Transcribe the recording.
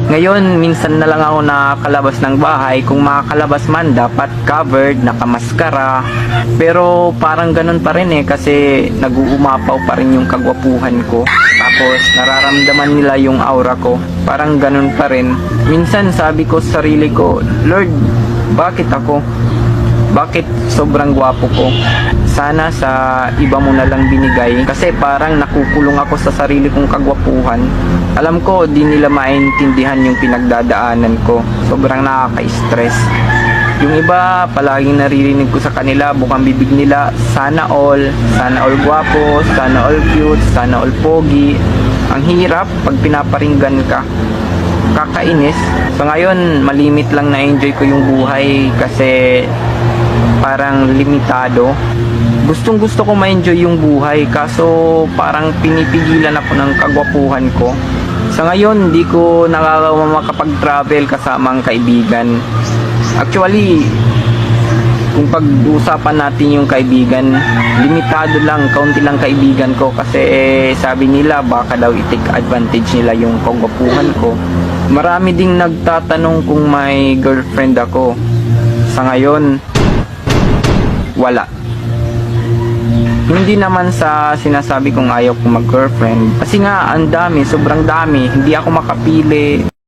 Ngayon, minsan na lang ako nakakalabas ng bahay. Kung makakalabas man, dapat covered, nakamaskara. Pero parang ganun pa rin kasi nag-uumapaw pa rin yung kagwapuhan ko. Tapos nararamdaman nila yung aura ko. Parang ganun pa rin. Minsan sabi ko sa sarili ko, Lord, bakit ako? Bakit sobrang gwapo ko? Sana sa iba mo na lang binigay. Kasi parang nakukulong ako sa sarili kong kagwapuhan. Alam ko, di nila maintindihan yung pinagdadaanan ko. Sobrang nakaka-stress. Yung iba, palaging naririnig ko sa kanila, bukang bibig nila, sana all gwapo, sana all cute, sana all pogi. Ang hirap pag pinaparinggan ka. Kakainis. So ngayon, malimit lang na-enjoy ko yung buhay kasi parang limitado. Gustong gusto ko ma-enjoy yung buhay kaso parang pinipigilan ako ng kagwapuhan ko. Sa ngayon, hindi ko nakakagawa makapag-travel kasama ang kaibigan. Actually, kung pag-usapan natin yung kaibigan, limitado lang, kaunti lang kaibigan ko kasi sabi nila baka daw i-take advantage nila yung kagwapuhan ko. Marami ding nagtatanong kung may girlfriend ako. Sa ngayon, wala. Hindi naman sa sinasabi kong ayaw kong mag-girlfriend. Kasi nga, ang dami, sobrang dami. Hindi ako makapili.